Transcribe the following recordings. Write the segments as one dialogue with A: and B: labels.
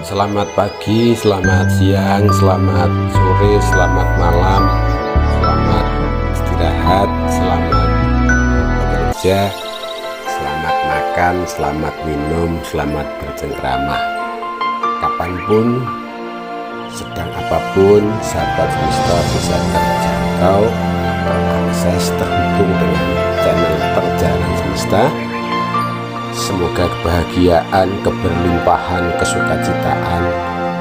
A: Selamat pagi, selamat siang, selamat sore, selamat malam, selamat istirahat, selamat bekerja, selamat makan, selamat minum, selamat bercengkrama. Kapanpun, sedang apapun, sahabat semesta bisa terjangkau atau akses terhubung dengan channel Perjalanan Semesta. Semoga kebahagiaan, keberlimpahan, kesukacitaan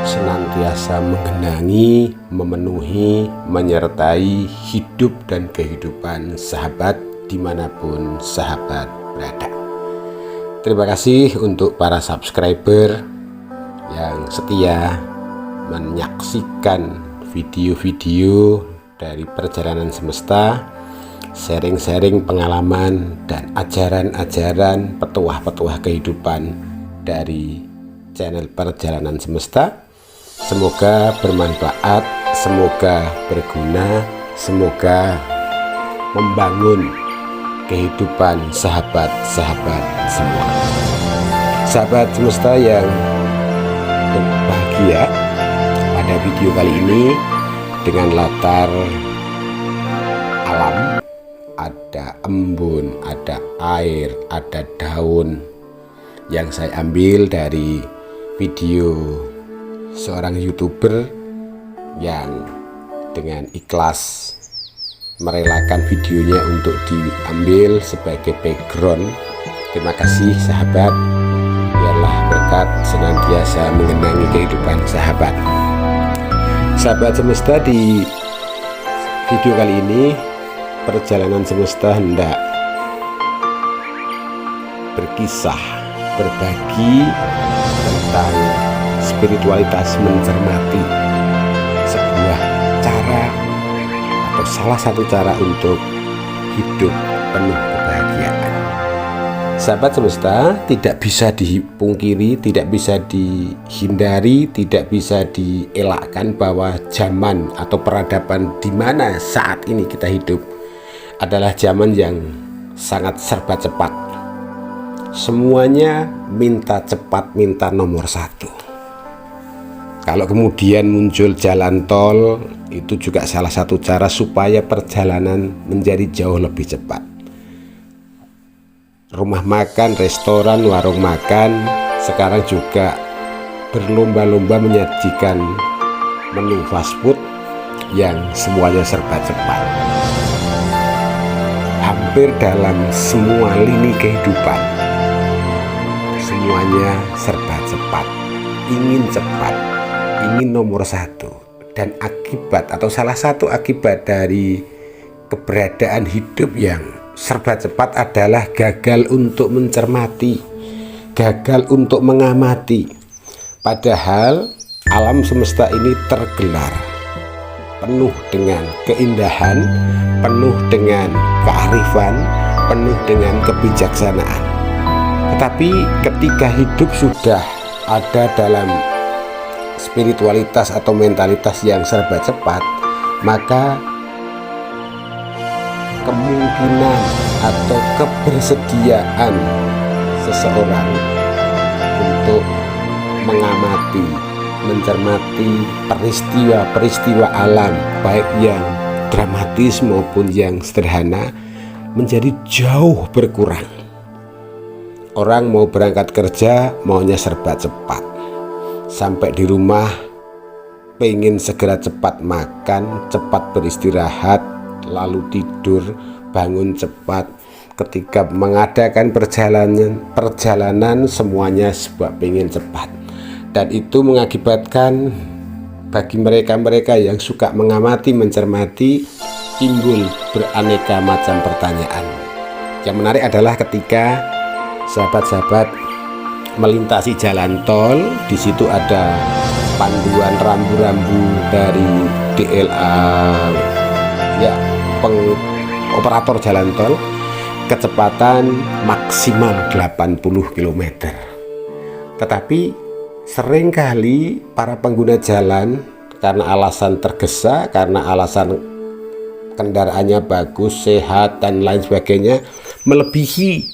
A: senantiasa menggenangi, memenuhi, menyertai hidup dan kehidupan sahabat dimanapun sahabat berada. Terima kasih untuk para subscriber yang setia menyaksikan video-video dari Perjalanan Semesta, sharing-sharing pengalaman dan ajaran-ajaran petuah-petuah kehidupan dari channel Perjalanan Semesta. Semoga bermanfaat, semoga berguna, semoga membangun kehidupan sahabat-sahabat semua. Sahabat semesta yang berbahagia, pada video kali ini dengan latar alam, ada embun, ada air, ada daun, yang saya ambil dari video seorang YouTuber yang dengan ikhlas merelakan videonya untuk diambil sebagai background. Terima kasih sahabat, biarlah berkat senantiasa mengenangi kehidupan sahabat. Sahabat semesta, di video kali ini Perjalanan Semesta hendak berkisah, berbagi tentang spiritualitas mencermati, sebuah cara atau salah satu cara untuk hidup penuh kebahagiaan. Sahabat semesta, tidak bisa dipungkiri, tidak bisa dihindari, tidak bisa dielakkan bahwa zaman atau peradaban di mana saat ini kita hidup adalah zaman yang sangat serba cepat. Semuanya minta cepat, minta nomor satu. Kalau kemudian muncul jalan tol, itu juga salah satu cara supaya perjalanan menjadi jauh lebih cepat. Rumah makan, restoran, warung makan sekarang juga berlomba-lomba menyajikan menu fast food yang semuanya serba cepat. Hampir dalam semua lini kehidupan, semuanya serba cepat, ingin nomor satu. Dan akibat atau salah satu akibat dari keberadaan hidup yang serba cepat adalah gagal untuk mencermati, gagal untuk mengamati. Padahal alam semesta ini tergelar penuh dengan keindahan, penuh dengan kearifan, penuh dengan kebijaksanaan. Tetapi ketika hidup sudah ada dalam spiritualitas atau mentalitas yang serba cepat, maka kemungkinan atau kebersediaan seseorang untuk mengamati, mencermati peristiwa-peristiwa alam, baik yang dramatis maupun yang sederhana, menjadi jauh berkurang. Orang mau berangkat kerja maunya serba cepat, sampai di rumah pengen segera cepat makan, cepat beristirahat, lalu tidur, bangun cepat. Ketika mengadakan perjalanan semuanya sebab pengen cepat. Dan itu mengakibatkan bagi mereka-mereka yang suka mengamati, mencermati, timbul beraneka macam pertanyaan. Yang menarik adalah ketika sahabat-sahabat melintasi jalan tol, di situ ada panduan rambu-rambu dari DLA, ya, operator jalan tol, kecepatan maksimal 80 km. Tetapi seringkali para pengguna jalan karena alasan tergesa, karena alasan kendaraannya bagus, sehat, dan lain sebagainya, melebihi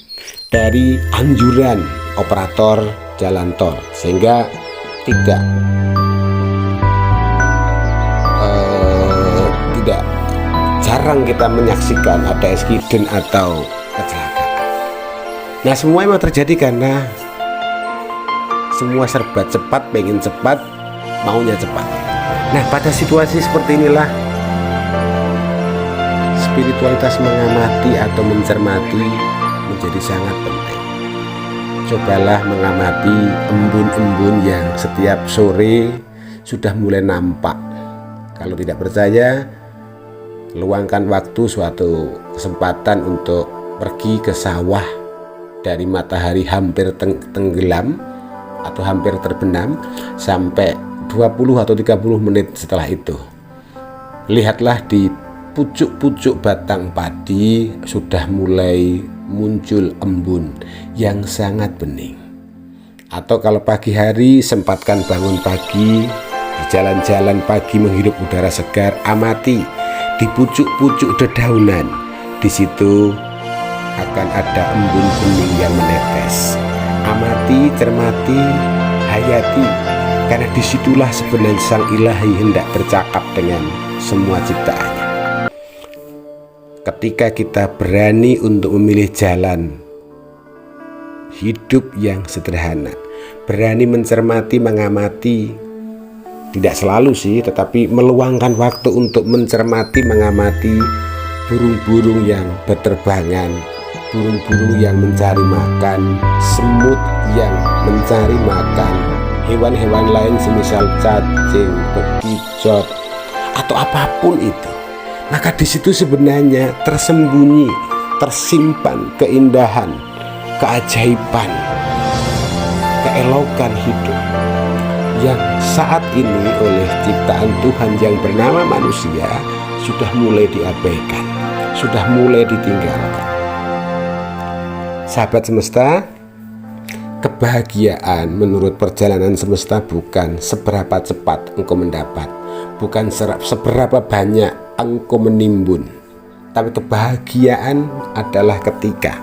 A: dari anjuran operator jalan tol, sehingga tidak jarang kita menyaksikan ada accident atau kecelakaan. Nah, semua memang terjadi karena semua serba cepat, pengen cepat, maunya cepat. Nah, pada situasi seperti inilah spiritualitas mengamati atau mencermati menjadi sangat penting. Cobalah mengamati embun-embun yang setiap sore sudah mulai nampak. Kalau tidak percaya, luangkan waktu suatu kesempatan untuk pergi ke sawah dari matahari hampir tenggelam atau hampir terbenam sampai 20 atau 30 menit setelah itu. Lihatlah di pucuk-pucuk batang padi sudah mulai muncul embun yang sangat bening. Atau kalau pagi hari, sempatkan bangun pagi, di jalan-jalan pagi menghirup udara segar, amati di pucuk-pucuk dedaunan. Di situ akan ada embun bening yang menetes. Amati, cermati, hayati, karena disitulah sebenarnya Sang Ilahi hendak bercakap dengan semua ciptaannya. Ketika kita berani untuk memilih jalan hidup yang sederhana, berani mencermati, mengamati, tidak selalu sih, tetapi meluangkan waktu untuk mencermati, mengamati burung-burung yang berterbangan, burung-burung yang mencari makan, semut yang mencari makan, hewan-hewan lain semisal cacing, bekicot, atau apapun itu. Maka di situ sebenarnya tersembunyi, tersimpan keindahan, keajaiban, keelokan hidup yang saat ini oleh ciptaan Tuhan yang bernama manusia sudah mulai diabaikan, sudah mulai ditinggalkan. Sahabat semesta, kebahagiaan menurut perjalanan semesta bukan seberapa cepat engkau mendapat, bukan seberapa banyak engkau menimbun, tapi kebahagiaan adalah ketika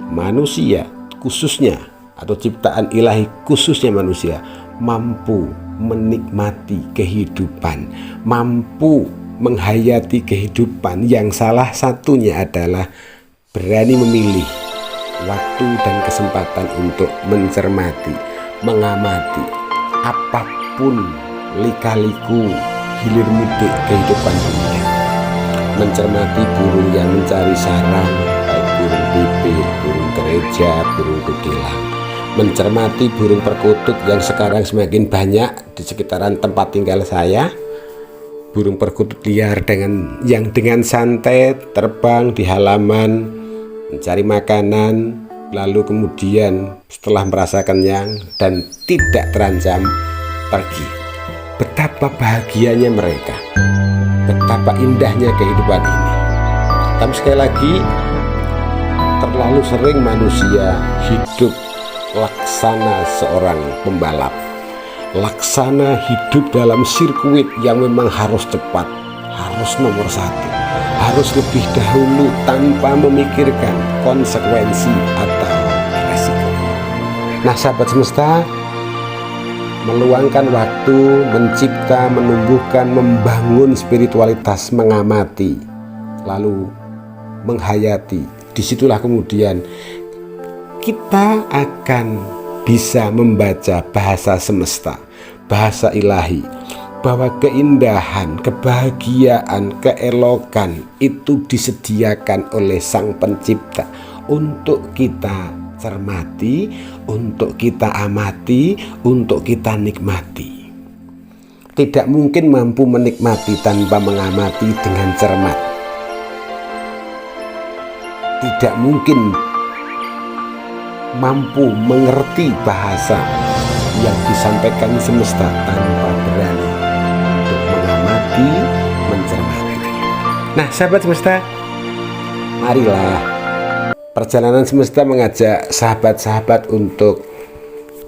A: manusia khususnya atau ciptaan ilahi khususnya manusia mampu menikmati kehidupan, mampu menghayati kehidupan yang salah satunya adalah berani memilih waktu dan kesempatan untuk mencermati, mengamati apapun lika-liku hilir mudik kehidupan dunia. Mencermati burung yang mencari sarang, baik burung pipit, burung gereja, burung kutilang. Mencermati burung perkutut yang sekarang semakin banyak di sekitaran tempat tinggal saya. Burung perkutut liar yang dengan santai terbang di halaman mencari makanan, lalu kemudian setelah merasa kenyang dan tidak terancam pergi. Betapa bahagianya mereka, betapa indahnya kehidupan ini. Tapi sekali lagi, terlalu sering manusia hidup laksana seorang pembalap, laksana hidup dalam sirkuit yang memang harus cepat, harus nomor satu, harus lebih dahulu tanpa memikirkan konsekuensi atau resiko. Nah, sahabat semesta, meluangkan waktu, mencipta, menumbuhkan, membangun spiritualitas, mengamati, lalu menghayati. Disitulah kemudian kita akan bisa membaca bahasa semesta, bahasa ilahi, bahwa keindahan, kebahagiaan, keelokan itu disediakan oleh Sang Pencipta untuk kita cermati, untuk kita amati, untuk kita nikmati. Tidak mungkin mampu menikmati tanpa mengamati dengan cermat. Tidak mungkin mampu mengerti bahasa yang disampaikan semesta tanpa berani untuk mengamati, mencermati. Nah, sahabat semesta, marilah perjalanan semesta mengajak sahabat-sahabat untuk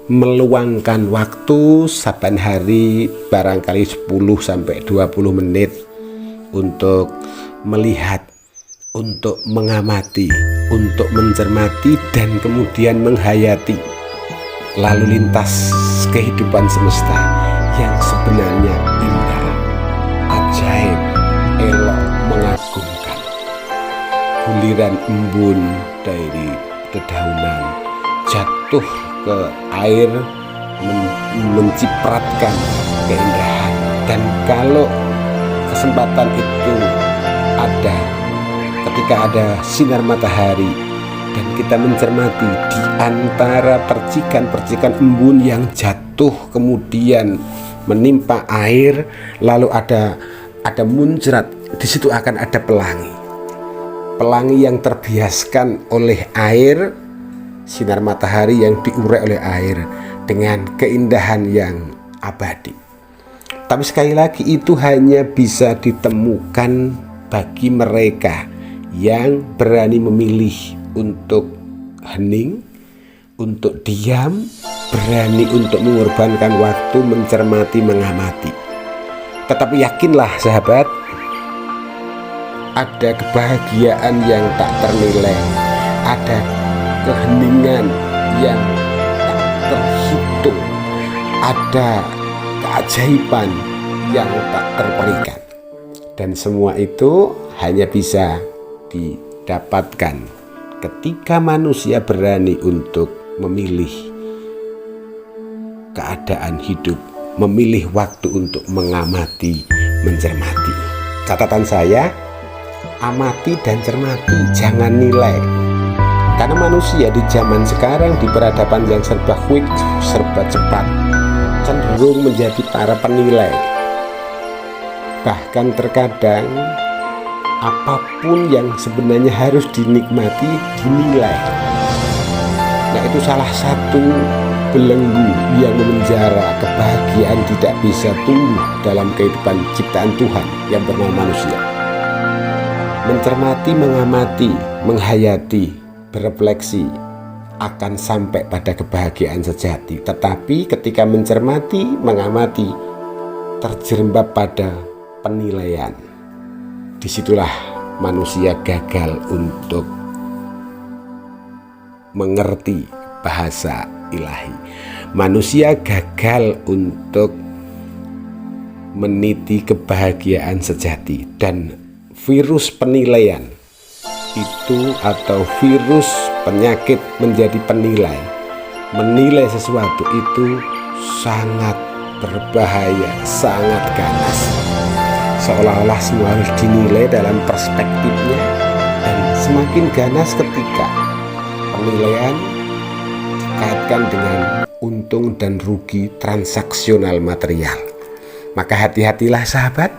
A: meluangkan waktu saban hari barangkali 10-20 menit untuk melihat, untuk mengamati, untuk mencermati dan kemudian menghayati lalu lintas kehidupan semesta yang sebenarnya indah, ajaib, elok, mengagumkan. Guliran embun dari dedaunan jatuh ke air mencipratkan keindahan. Dan kalau kesempatan itu ada ketika ada sinar matahari dan kita mencermati di antara percikan-percikan embun yang jatuh kemudian menimpa air, lalu ada muncrat, di situ akan ada pelangi yang terbiaskan oleh air, sinar matahari yang diurai oleh air dengan keindahan yang abadi. Tapi sekali lagi itu hanya bisa ditemukan bagi mereka yang berani memilih untuk hening, untuk diam, berani untuk mengorbankan waktu mencermati, mengamati. Tetapi yakinlah sahabat, ada kebahagiaan yang tak ternilai, ada keheningan yang tak terhitung, ada keajaiban yang tak terperikan. Dan semua itu hanya bisa didapatkan ketika manusia berani untuk memilih keadaan hidup, memilih waktu untuk mengamati, mencermati. Catatan saya, amati dan cermati, jangan nilai. Karena manusia di zaman sekarang, di peradaban yang serba quick, serba cepat, cenderung menjadi para penilai. Bahkan terkadang apapun yang sebenarnya harus dinikmati dinilai. Nah, itu salah satu belenggu yang memenjara kebahagiaan tidak bisa tumbuh dalam kehidupan ciptaan Tuhan yang bernama manusia. Mencermati, mengamati, menghayati, berefleksi akan sampai pada kebahagiaan sejati. Tetapi ketika mencermati, mengamati, terjerembab pada penilaian, disitulah manusia gagal untuk mengerti bahasa ilahi. Manusia gagal untuk meniti kebahagiaan sejati. Dan virus penilaian itu, atau virus penyakit menjadi penilai, menilai sesuatu itu sangat berbahaya, sangat ganas. Seolah-olah semua harus dinilai dalam perspektifnya, dan semakin ganas ketika penilaian dikaitkan dengan untung dan rugi transaksional material. Maka hati-hatilah sahabat,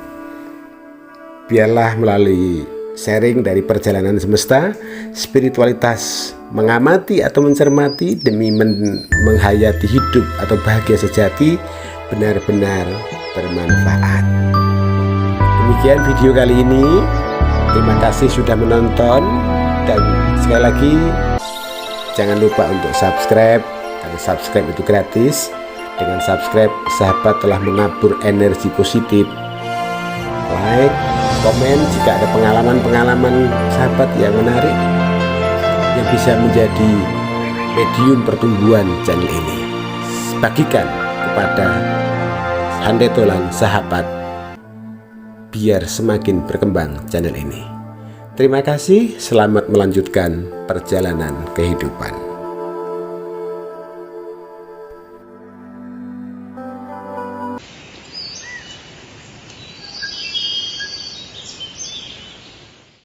A: biarlah melalui sharing dari perjalanan semesta, spiritualitas mengamati atau mencermati demi menghayati hidup atau bahagia sejati benar-benar bermanfaat. Demikian video kali ini. Terima kasih sudah menonton, dan sekali lagi jangan lupa untuk subscribe, karena subscribe itu gratis. Dengan subscribe, sahabat telah menabur energi positif. Like, komen jika ada pengalaman-pengalaman sahabat yang menarik, yang bisa menjadi medium pertumbuhan channel ini. Bagikan kepada handetolan sahabat, biar semakin berkembang channel ini. Terima kasih, selamat melanjutkan perjalanan kehidupan.